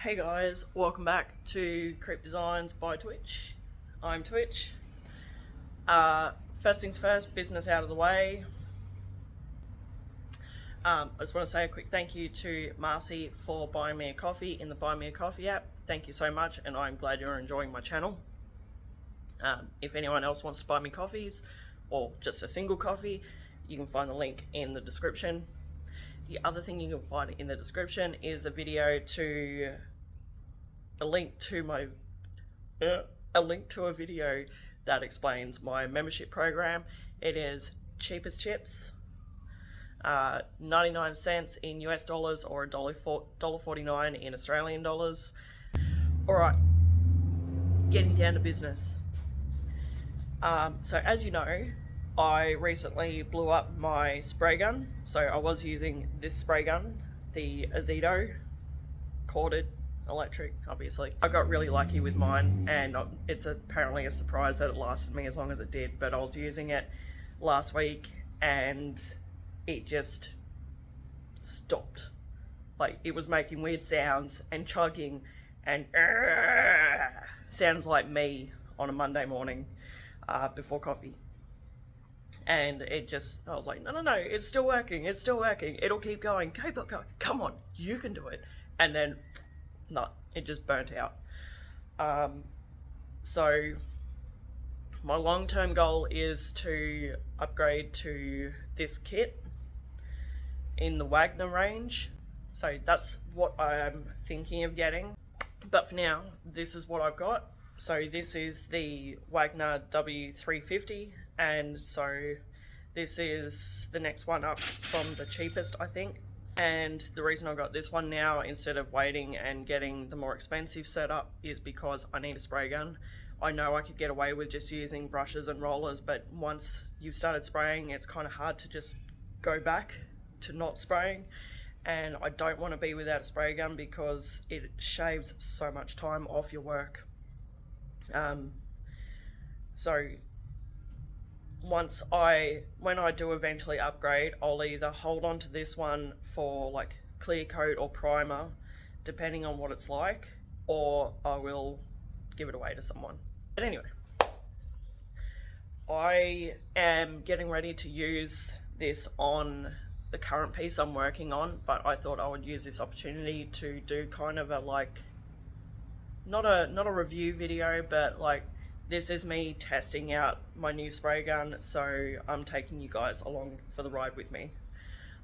Hey guys, welcome back to Creep Designs by Twitch. I'm Twitch. First things first, business out of the way. I just want to say a quick thank you to Marcy for buying me a coffee in the Buy Me a Coffee app. Thank you so much, and I'm glad you're enjoying my channel. If anyone else wants to buy me coffees, or just a single coffee, you can find the link in the description. The other thing you can find in the description is a link to a video that explains my membership program. It is cheap as chips, 99 cents in US dollars or $1.49 in Australian dollars. Alright, getting down to business. So as you know, I recently blew up my spray gun. So I was using this spray gun, the Azito corded electric, obviously. I got really lucky with mine, and it's apparently a surprise that it lasted me as long as it did, but I was using it last week and it just stopped. Like, it was making weird sounds and chugging and sounds like me on a Monday morning before coffee. And I was like, no, it's still working, it'll keep going, come on, you can do it. And then, no, it just burnt out. So, my long-term goal is to upgrade to this kit in the WAGNER range. So that's what I'm thinking of getting. But for now, this is what I've got. So this is the WAGNER W350, and so this is the next one up from the cheapest, I think. And the reason I got this one now instead of waiting and getting the more expensive setup is because I need a spray gun. I know I could get away with just using brushes and rollers, but once you've started spraying, it's kind of hard to just go back to not spraying. And I don't want to be without a spray gun because it shaves so much time off your work. So when I do eventually upgrade, I'll either hold on to this one for like clear coat or primer, depending on what it's like, or I will give it away to someone. But anyway, I am getting ready to use this on the current piece I'm working on, but I thought I would use this opportunity to do kind of a not a review video, but like, this is me testing out my new spray gun, so I'm taking you guys along for the ride with me.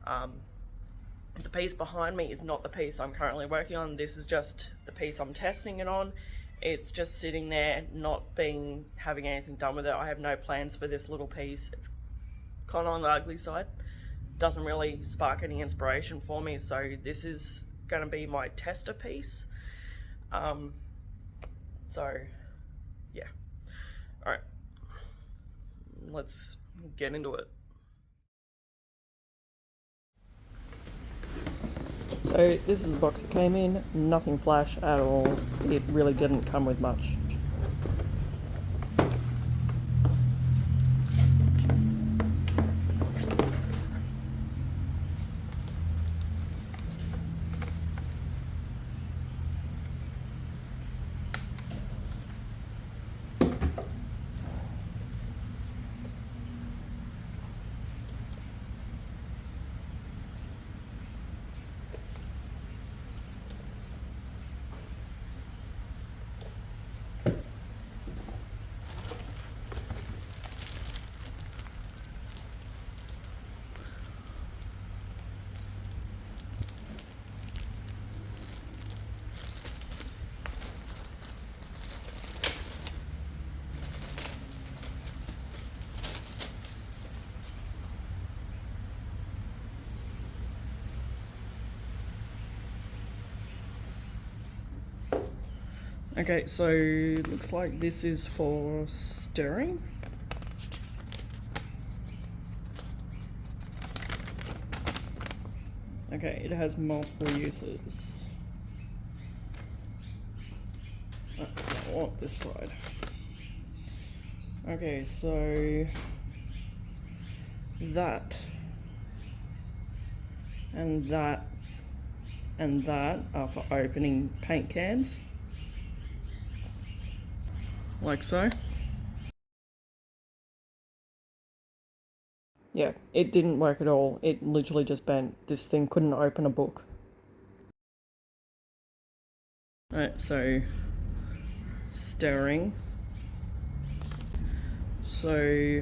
The piece behind me is not the piece I'm currently working on. This is just the piece I'm testing it on. It's just sitting there, not having anything done with it. I have no plans for this little piece. It's kind of on the ugly side. Doesn't really spark any inspiration for me, so this is going to be my tester piece. So yeah. Alright, let's get into it. So this is the box it came in, nothing flash at all. It really didn't come with much. Okay, so looks like this is for stirring. Okay, it has multiple uses. That's not what I want this side. Okay, so that and that and that are for opening paint cans, like so. Yeah, it didn't work at all. It literally just bent. This thing couldn't open a book. Alright, so stirring. So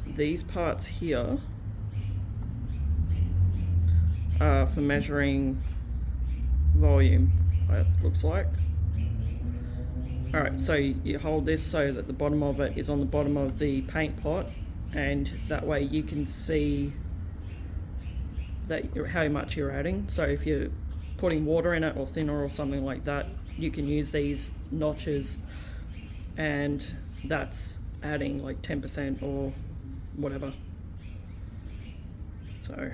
these parts here are for measuring volume, it looks like. Alright, so you hold this so that the bottom of it is on the bottom of the paint pot, and that way you can see that how much you're adding. So if you're putting water in it or thinner or something like that, you can use these notches, and that's adding like 10% or whatever. So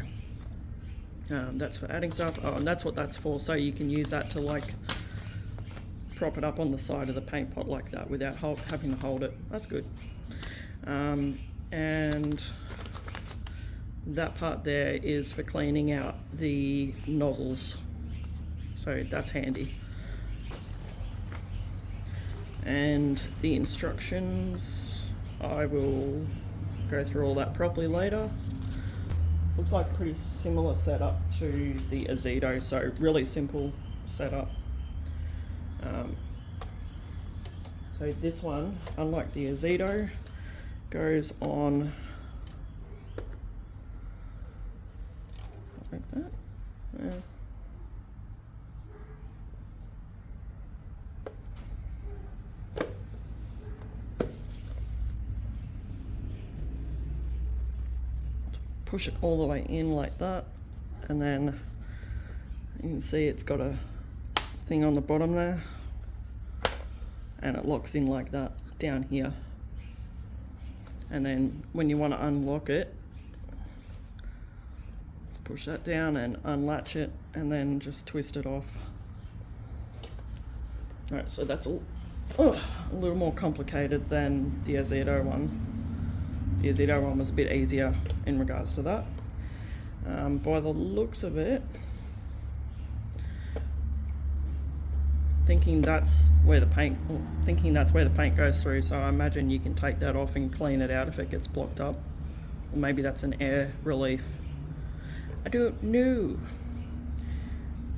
that's for adding stuff. Oh, and that's what that's for, so you can use that to like prop it up on the side of the paint pot like that without having to hold it. That's good. And that part there is for cleaning out the nozzles, so that's handy. And the instructions, I will go through all that properly later. Looks like a pretty similar setup to the Azedo, so really simple setup. So this one, unlike the Azedo, goes on like that. Yeah. Push it all the way in like that, and then you can see it's got a thing on the bottom there, and it locks in like that down here. And then when you want to unlock it, push that down and unlatch it, and then just twist it off. Alright, so that's a little more complicated than the Azedo one. The Azedo one was a bit easier in regards to that. By the looks of it, thinking that's where the paint goes through, so I imagine you can take that off and clean it out if it gets blocked up. Or maybe that's an air relief. I don't know.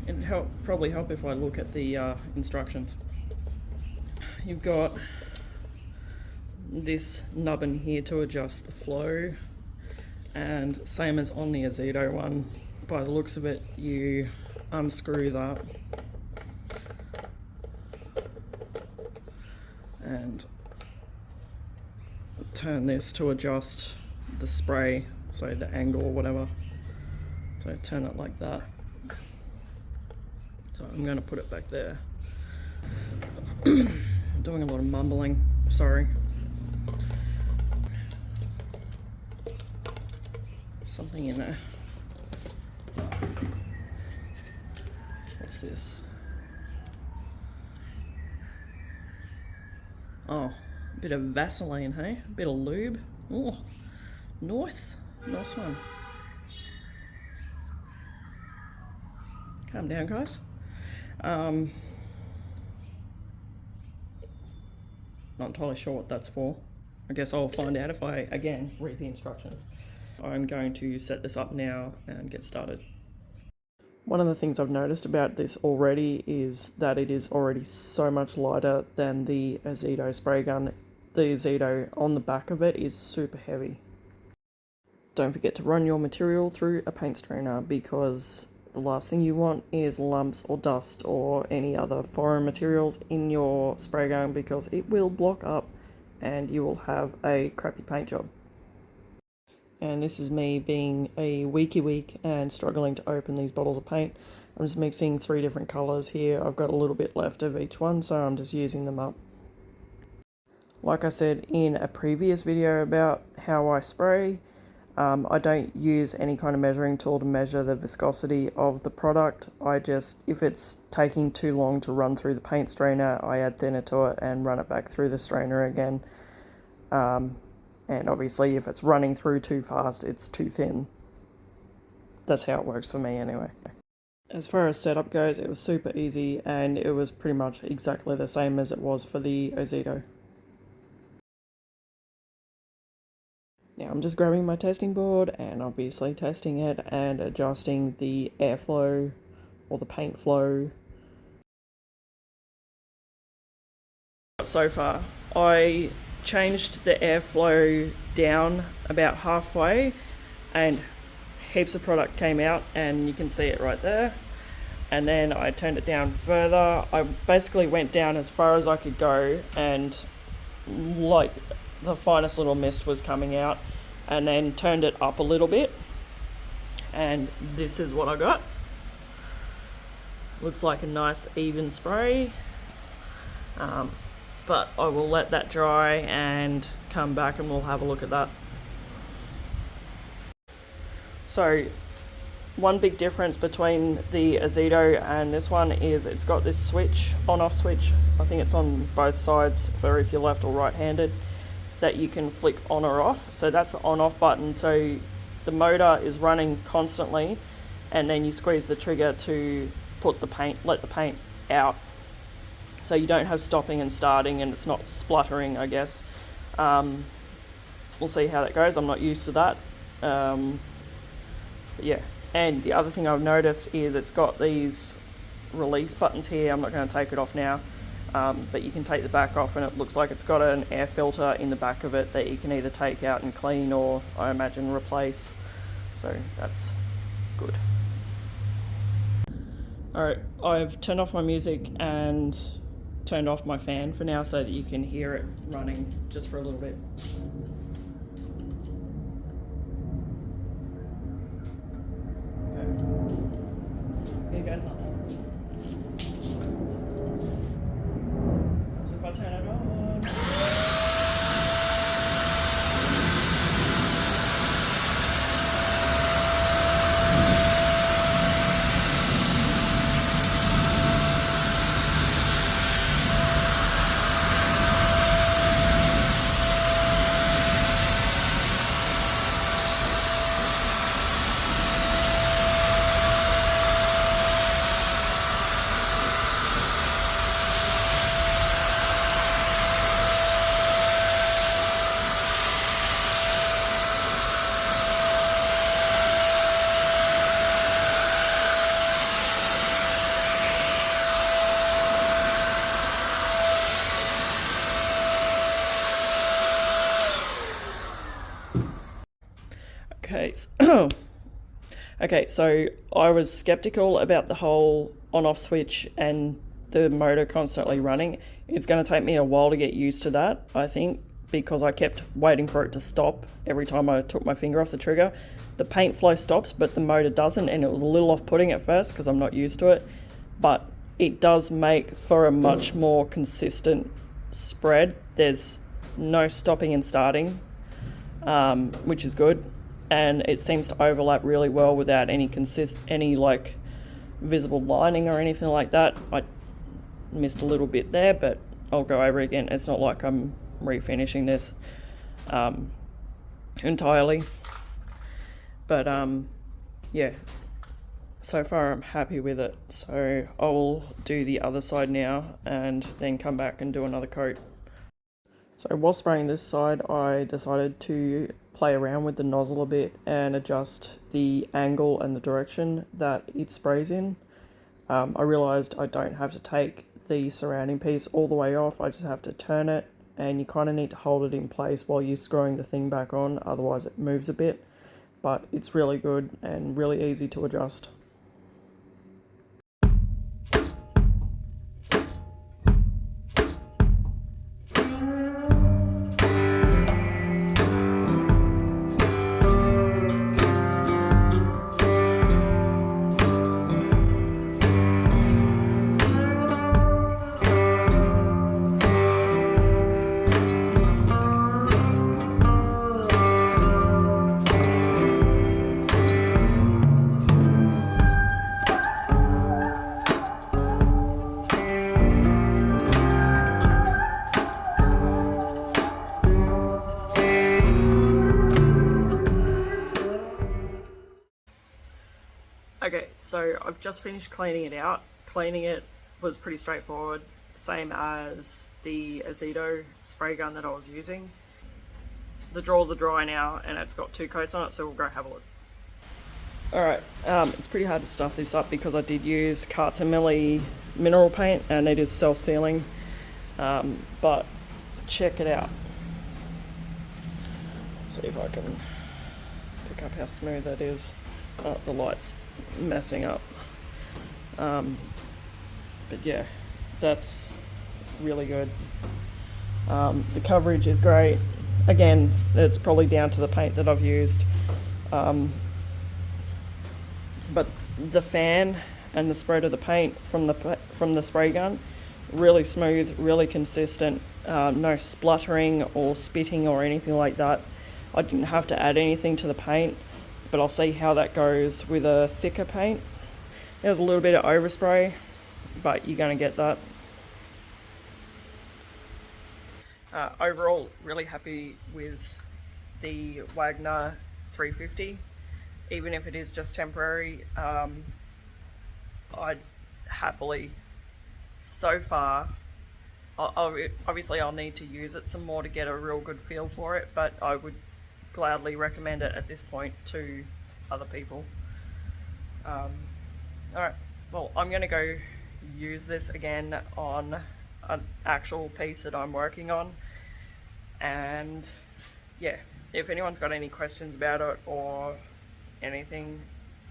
It'd probably help if I look at the instructions. You've got this nubbin here to adjust the flow, and same as on the Azedo one, by the looks of it, you unscrew that and turn this to adjust the spray, so the angle or whatever. So turn it like that. So I'm going to put it back there. I'm doing a lot of mumbling, sorry. Something in there. What's this? Oh, a bit of Vaseline, hey? A bit of lube. Oh, nice. Nice one. Calm down, guys. Not entirely sure what that's for. I guess I'll find out if I, again, read the instructions. I'm going to set this up now and get started. One of the things I've noticed about this already is that it is already so much lighter than the Azedo spray gun. The Azedo on the back of it is super heavy. Don't forget to run your material through a paint strainer, because the last thing you want is lumps or dust or any other foreign materials in your spray gun, because it will block up and you will have a crappy paint job. And this is me being a week and struggling to open these bottles of paint. I'm just mixing 3 different colours here. I've got a little bit left of each one, so I'm just using them up. Like I said in a previous video about how I spray, I don't use any kind of measuring tool to measure the viscosity of the product. I just, if it's taking too long to run through the paint strainer, I add thinner to it and run it back through the strainer again. And obviously if it's running through too fast, it's too thin. That's how it works for me anyway. as far as setup goes, it was super easy, and it was pretty much exactly the same as it was for the Ozito. Now I'm just grabbing my testing board and obviously testing it and adjusting the airflow or the paint flow. So far, I changed the airflow down about halfway and heaps of product came out, and you can see it right there. And then I turned it down further. I basically went down as far as I could go, and like the finest little mist was coming out, and then turned it up a little bit, and this is what I got. Looks like a nice even spray, but I will let that dry and come back and we'll have a look at that. So one big difference between the Ozito and this one is it's got this switch, on-off switch. I think it's on both sides for if you're left or right-handed, that you can flick on or off. So that's the on-off button. So the motor is running constantly, and then you squeeze the trigger to put the paint, let the paint out. So you don't have stopping and starting, and it's not spluttering, I guess. We'll see how that goes. I'm not used to that. But yeah. And the other thing I've noticed is it's got these release buttons here. I'm not going to take it off now, but you can take the back off, and it looks like it's got an air filter in the back of it that you can either take out and clean, or I imagine replace. So that's good. Alright, I've turned off my music and turned off my fan for now so that you can hear it running just for a little bit. Here goes nothing. So if I turn it on. Okay, so I was skeptical about the whole on-off switch and the motor constantly running. It's going to take me a while to get used to that, I think, because I kept waiting for it to stop every time I took my finger off the trigger. The paint flow stops, but the motor doesn't, and it was a little off-putting at first because I'm not used to it, but it does make for a much more consistent spread. There's no stopping and starting, which is good. And it seems to overlap really well without any like visible lining or anything like that. I missed a little bit there, but I'll go over it again. It's not like I'm refinishing this entirely, but yeah, so far I'm happy with it. So I'll do the other side now and then come back and do another coat. So while spraying this side, I decided to play around with the nozzle a bit and adjust the angle and the direction that it sprays in. I realised I don't have to take the surrounding piece all the way off, I just have to turn it, and you kind of need to hold it in place while you're screwing the thing back on, otherwise it moves a bit, but it's really good and really easy to adjust. So I've just finished cleaning it out. Cleaning it was pretty straightforward, same as the Azedo spray gun that I was using. The drawers are dry now and it's got 2 coats on it, so we'll go have a look. Alright, it's pretty hard to stuff this up because I did use Carts and Millie mineral paint and it is self-sealing, but check it out. See if I can pick up how smooth that is. Oh, the light's messing up. But yeah, that's really good. The coverage is great. Again, it's probably down to the paint that I've used. But the fan and the spread of the paint from the spray gun, really smooth, really consistent. No spluttering or spitting or anything like that. I didn't have to add anything to the paint, but I'll see how that goes with a thicker paint. There's a little bit of overspray, but you're going to get that. Overall, really happy with the WAGNER 350. Even if it is just temporary, I'd happily, so far, obviously I'll need to use it some more to get a real good feel for it, but I would gladly recommend it at this point to other people. Alright, well, I'm going to go use this again on an actual piece that I'm working on, and yeah, if anyone's got any questions about it or anything,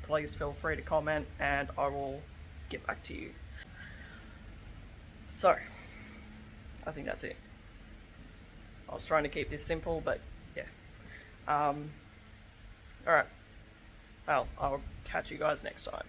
please feel free to comment and I will get back to you. So, I think that's it. I was trying to keep this simple, but yeah. Alright, well, I'll catch you guys next time.